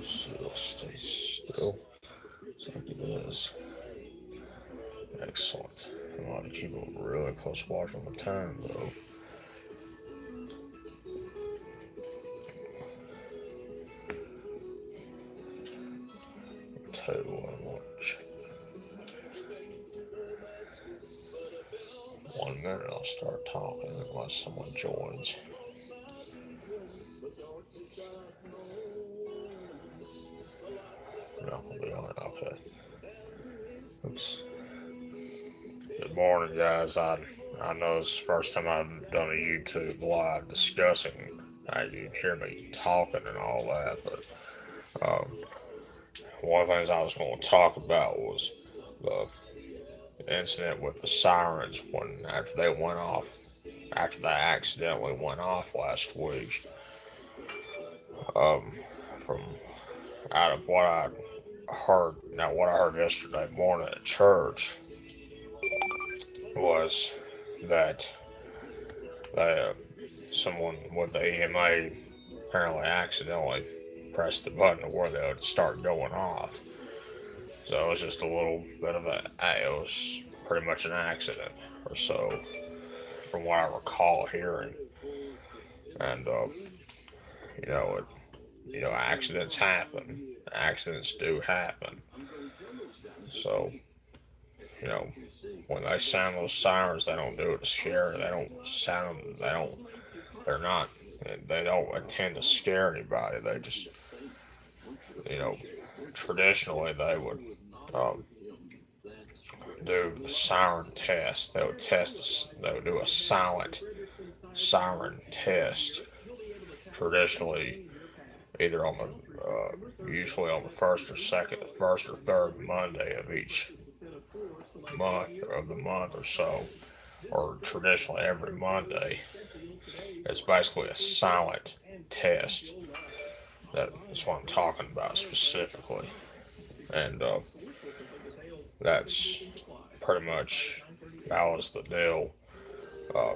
So stay still. It's like it is. Excellent. I want to keep a really close watch on the time though. Tell you what, watch. 1 minute I'll start talking unless someone joins. No, we'll be on it. Okay. Oops. Good morning, guys. I know it's the first time I've done a YouTube live discussing. You hear me talking and all that, but one of the things I was going to talk about was the incident with the sirens when after they went off, after they accidentally went off last week. From out of what I heard, now what I heard yesterday morning at church was that they, someone with the EMA apparently accidentally pressed the button to where they would start going off. So it was just a little bit of it was pretty much an accident or so, from what I recall hearing. And you know, accidents happen. Accidents do happen. So you know, when they sound those sirens, they don't do it to scare. They don't sound them. They don't. They're not. They don't intend to scare anybody. They just, you know, traditionally they would um, do the siren test. They would test. They would do a silent siren test. Traditionally, either on the usually on the first or third Monday of each month or so, or traditionally every Monday. It's basically a silent test. That's what I'm talking about specifically, and that's pretty much that was the deal. Uh,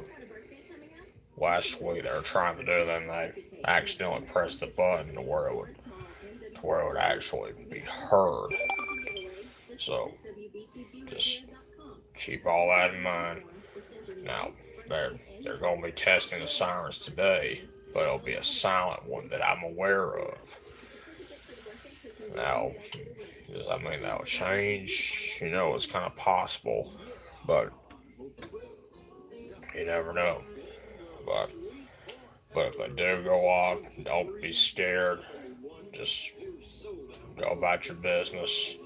Last week they were trying to do, then they accidentally pressed the button to where it would actually be heard. So just keep all that in mind. Now they're they're going to be testing the sirens today, but it'll be a silent one that I'm aware of. Now, does that mean that will change? It's kind of possible, but you never know. But if they do go off, don't be scared. Just go about your business,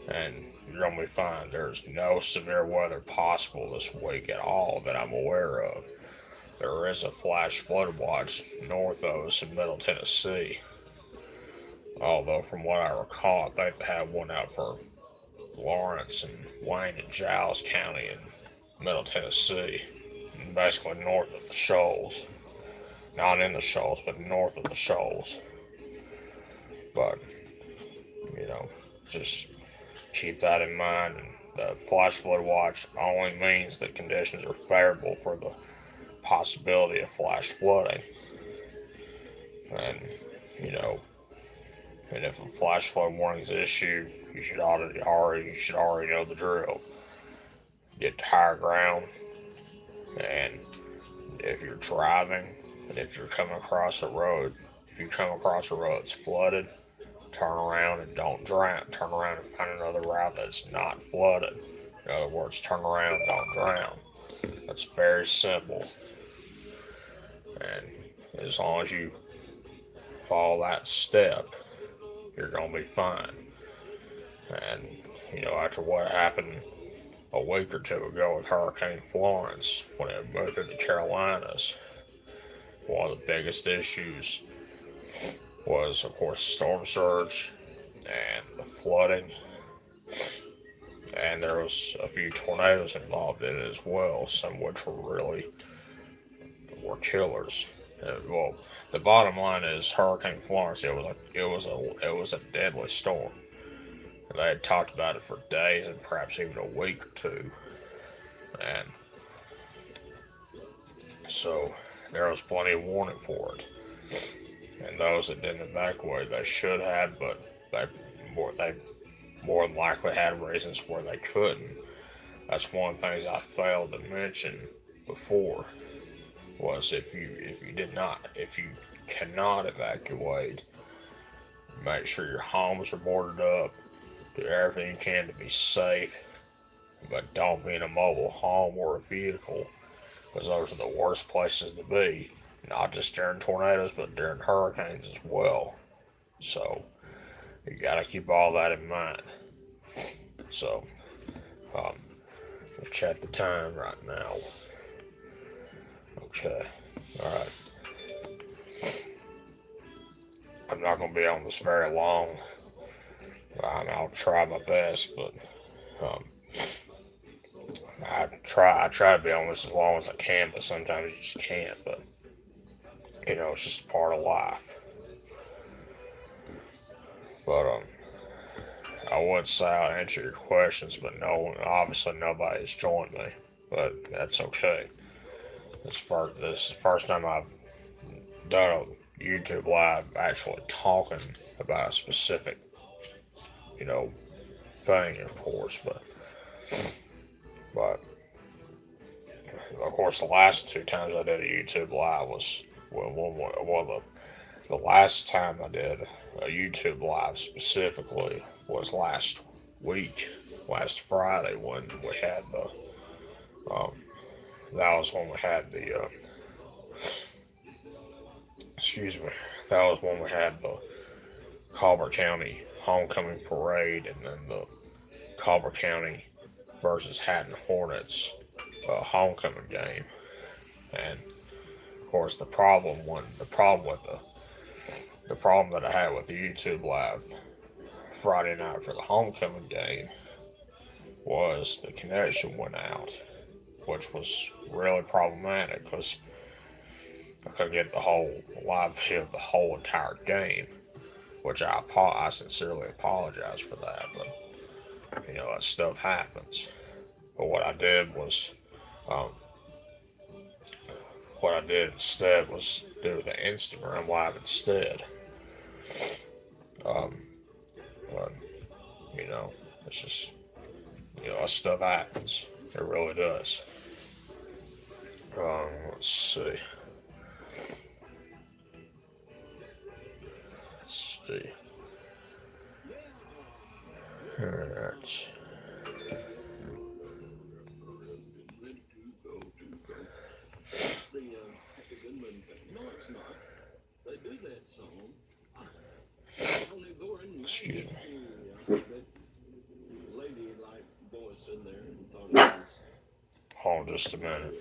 and you're gonna be fine. There's no severe weather possible this week at all that I'm aware of. There is a flash flood watch north of us in Middle Tennessee. Although, from what I recall, I think they have one out for Lawrence and Wayne and Giles County in Middle Tennessee, basically north of the shoals. Not in the shoals, but north of the shoals. But, you know, just keep that in mind. And the flash flood watch only means that conditions are favorable for the possibility of flash flooding. And, you know, and if a flash flood warning is issued, you should already know the drill. Get to higher ground, and if you're driving, and if you're coming across a road, if you come across a road that's flooded, turn around and don't drown. Turn around and find another route that's not flooded. In other words, turn around and don't drown. That's very simple. And as long as you follow that step, you're going to be fine. And, after what happened a week or two ago with Hurricane Florence, when it moved through the Carolinas, one of the biggest issues was, of course, storm surge and the flooding, and there was a few tornadoes involved in it as well, some of which were killers. Well, the bottom line is Hurricane Florence. It was a deadly storm. They had talked about it for days and perhaps even a week or two, and so there was plenty of warning for it. And those that didn't evacuate, they should have, but they more than likely had reasons where they couldn't. That's one of the things I failed to mention before was if you cannot evacuate, make sure your homes are boarded up. Do everything you can to be safe, but don't be in a mobile home or a vehicle because those are the worst places to be. Not just during tornadoes, but during hurricanes as well. So you gotta keep all that in mind. So we'll check the time right now. Okay. All right. I'm not gonna be on this very long. I'll try my best, but um, I try to be on this as long as I can, but sometimes you just can't. But it's just a part of life. But I would say I'll answer your questions, but no, obviously nobody's joined me. But that's okay. This is the first time I've done a YouTube live actually talking about a specific, you know, thing, of course. But of course, the last two times I did a YouTube live was the last time I did a YouTube live specifically was last week, last Friday when we had um, that was when we had excuse me, that was when we had the Colbert County homecoming parade and then the Colbert County versus Hatton Hornets homecoming game. And of course, the problem that I had with the YouTube live Friday night for the homecoming game was the connection went out, which was really problematic because I couldn't get the whole live view of the whole entire game, which I sincerely apologize for that, but that stuff happens. But um, what I did instead was do the Instagram live instead. Um, but you know, it's just that stuff happens. It really does. Let's see. Let's see. Alright. Excuse me. Hold on just a minute.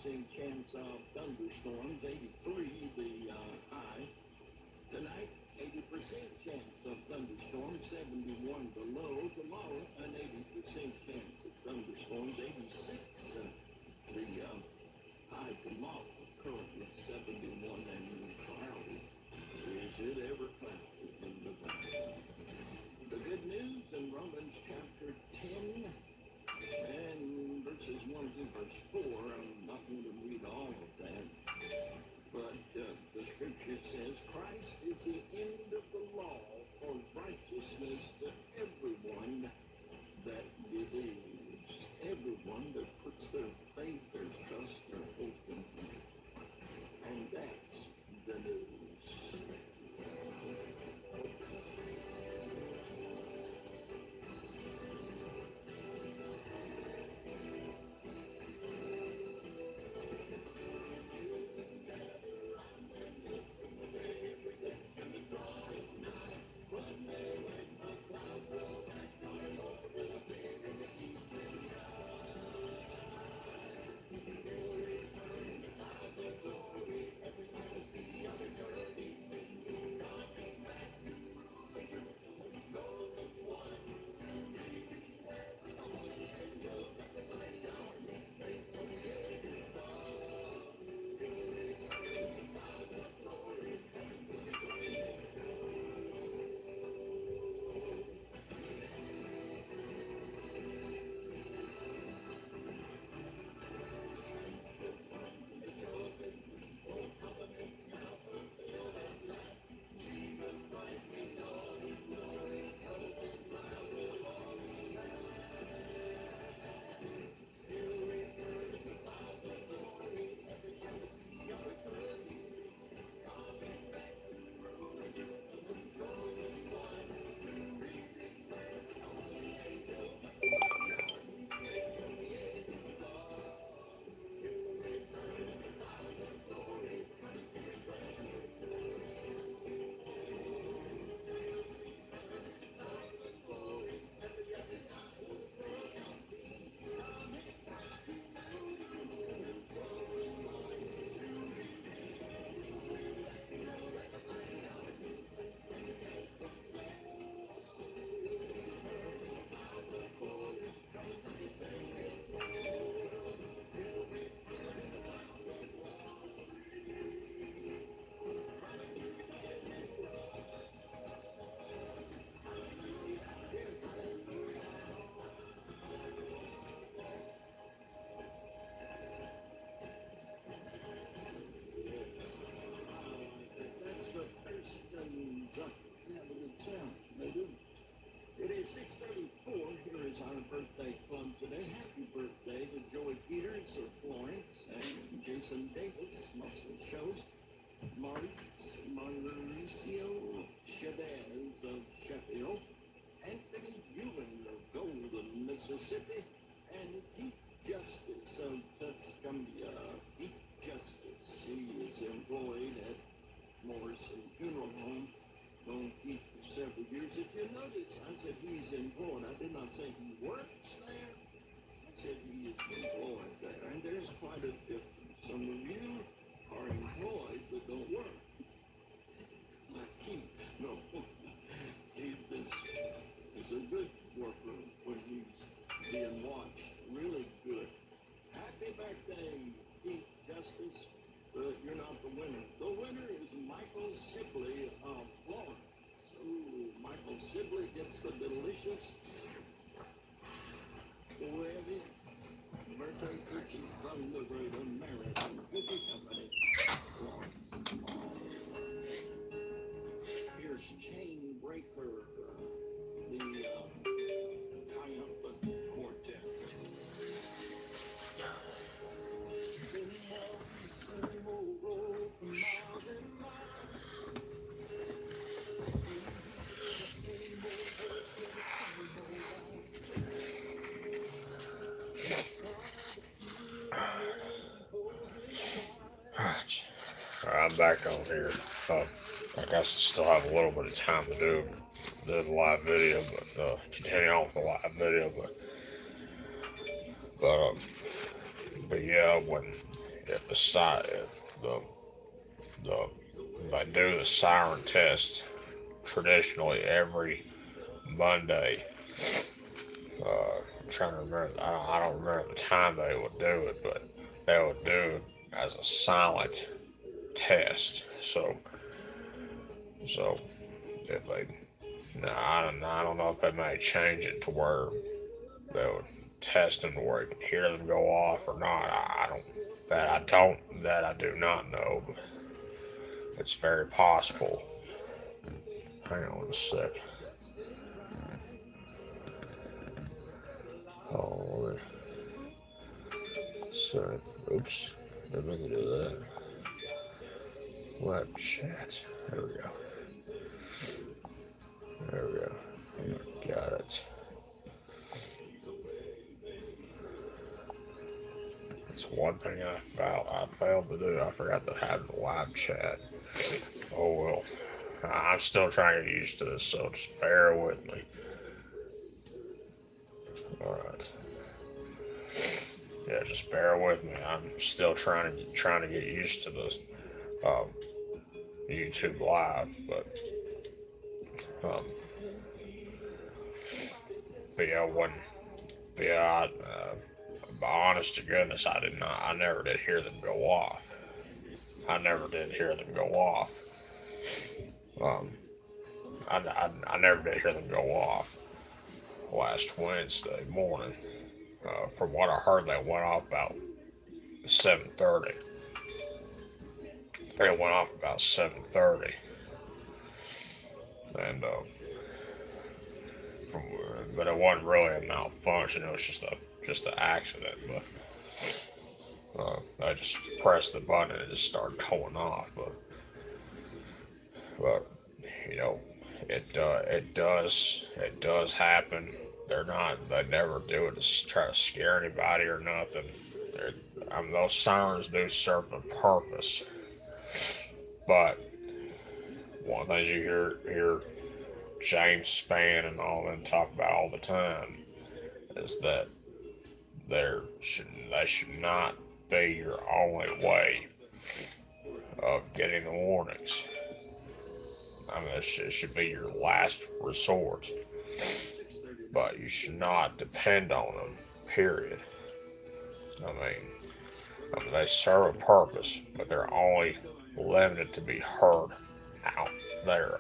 chance of thunderstorms, 83 the high. Tonight, 80% chance of thunderstorms, 71 the low. Tomorrow, an 80% chance of thunderstorms, 86 the high tomorrow. Currently 71 and cloudy. Is it ever cloudy in the valley? The good news in Romans chapter 10 and verses 1 to verse 4. I'm not going to read all of that. But the scripture says, Christ is the end of the law for righteousness to everyone that believes. Everyone that puts their faith, their trust, their hope in Him. And that's the news. That's the Thurston's. Yeah, but it sounds. They do. It is 6:34. Here is our birthday club today. Happy birthday to Joey Peters of Florence and Jason Davis, Muscle Shows. Mauricio Chavez of Sheffield. Anthony Ewing of Golden, Mississippi. And Pete Justice of Tuscumbia. Pete Justice. He is employed at Morrison Funeral Home. Known Pete for several years. If you notice, I said he's employed. I did not say he works there. I said he is employed there. And there's quite a difference. Some of you are employed but don't work. Like Keith. No. Keith is a good worker when he's being watched. Really good. Happy birthday, Keith Justice. But you're not the winner. The winner is Michael Sibley of Florence. So Michael Sibley gets the delicious Webby birthday cookie from the Great American Cookie Company. Florence. Here's Chain Breaker, the triumphant quartet. I'm back on here. I guess I still have a little bit of time to do the live video, but continue on with the live video. But yeah, when if the the they do the siren test traditionally every Monday. I'm trying to remember. I don't remember the time they would do it, but they would do it as a silent test. So if they, no, I don't know if they may change it to where they would test them to where you can hear them go off or not. That I do not know, but it's very possible. Hang on a sec. Oh, sorry. Oops. Didn't mean to do that. Web chat. There we go. There we go. Got it. That's one thing I failed to do. I forgot to have the live chat. Oh well. I'm still trying to get used to this, so just bear with me. Alright. Yeah, just bear with me. I'm still trying to get used to this um, YouTube live, um, but yeah, when but yeah, honest to goodness, I did not. I never did hear them go off. I never did hear them go off. Um, I never did hear them go off last Wednesday morning. From what I heard, they went off about 7:30. They went off about 7:30, and from but it wasn't really a malfunction. It was just an accident. But I just pressed the button and it just started going off. But you know, it does happen. They never do it to try to scare anybody or nothing. Those sirens do serve a purpose, but one of the things you hear James Spann and all them talk about all the time is that they should not be your only way of getting the warnings. I mean, it should be your last resort, but you should not depend on them. Period. They serve a purpose, but they're only limited to be heard out there.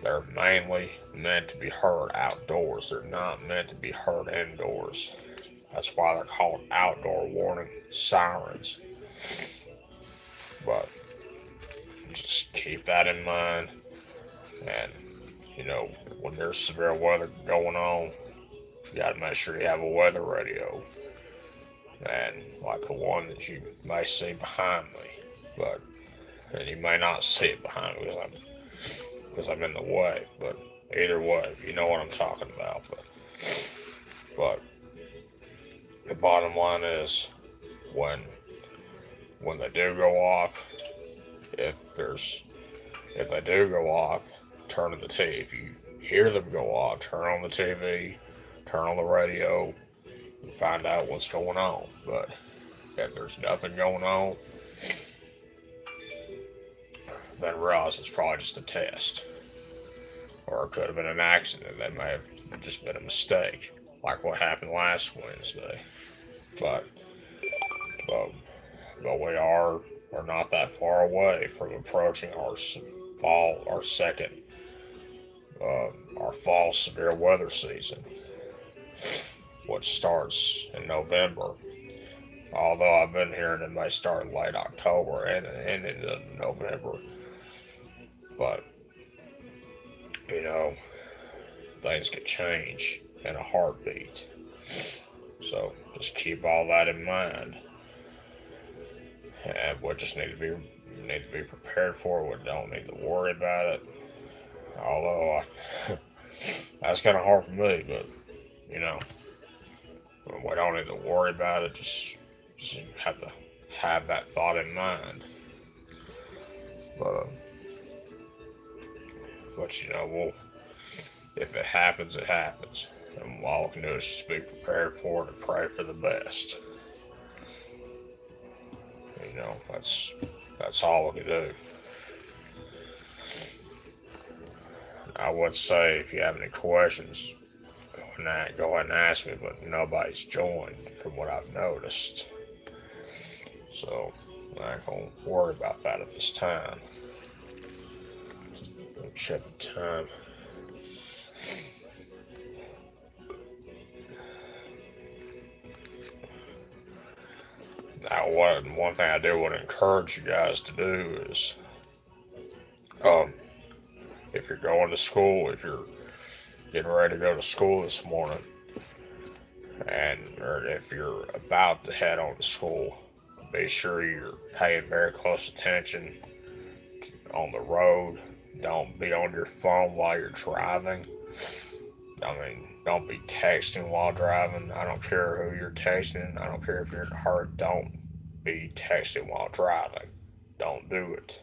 They're mainly meant to be heard outdoors. They're not meant to be heard indoors. That's why they're called outdoor warning sirens. But just keep that in mind. And, when there's severe weather going on, you gotta make sure you have a weather radio. And like the one that you may see behind me. But, and you may not see it behind me because I'm in the way. But either way, you know what I'm talking about. But the bottom line is when they do go off, if there's if they do go off, turn on the TV. If you hear them go off, turn on the TV, turn on the radio, and find out what's going on. But if there's nothing going on, then realize it's probably just a test. Or it could have been an accident. That may have just been a mistake, like what happened last Wednesday. But but, but we are not that far away from approaching our second our fall severe weather season, which starts in November. Although I've been hearing it may start in late October and into November, but you know things could change in a heartbeat. So just keep all that in mind, and we just need to be prepared for it. We don't need to worry about it. Although that's kind of hard for me, but you know we don't need to worry about it. Just have to have that thought in mind. But we'll if it happens, it happens. And all we can do is just be prepared for it and pray for the best. That's all we can do. I would say if you have any questions, go ahead and ask me, but nobody's joined from what I've noticed. So I ain't gonna worry about that at this time. Let me check the time. Now, one thing I do want to encourage you guys to do is, um, if you're going to school, if you're getting ready to go to school this morning, or if you're about to head on to school, be sure you're paying very close attention on the road. Don't be on your phone while you're driving. I mean, don't be texting while driving. I don't care who you're texting. I don't care if you're in a hurry. Don't be texting while driving. Don't do it.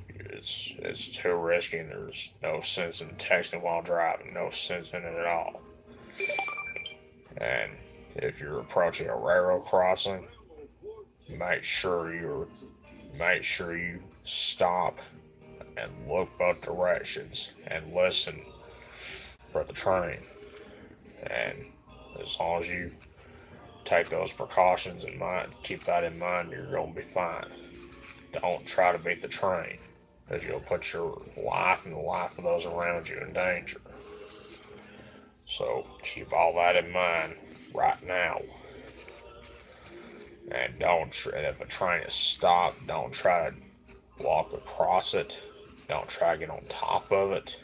It's too risky, and there's no sense in texting while driving. No sense in it at all. And if you're approaching a railroad crossing, make sure you stop and look both directions and listen for the train. And as long as you take those precautions in mind, keep that in mind, you're going to be fine. Don't try to beat the train, because you'll put your life and the life of those around you in danger. So keep all that in mind right now. And and if a train is stopped, don't try to walk across it. Don't try to get on top of it.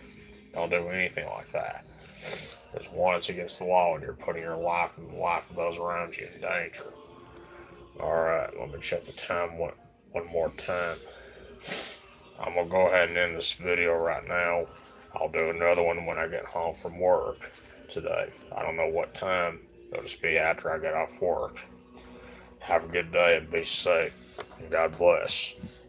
Don't do anything like that. Because one, it's against the law, and you're putting your life and the life of those around you in danger. Alright, let me check the time one more time. I'm going to go ahead and end this video right now. I'll do another one when I get home from work today. I don't know what time. It'll just be after I get off work. Have a good day and be safe. God bless.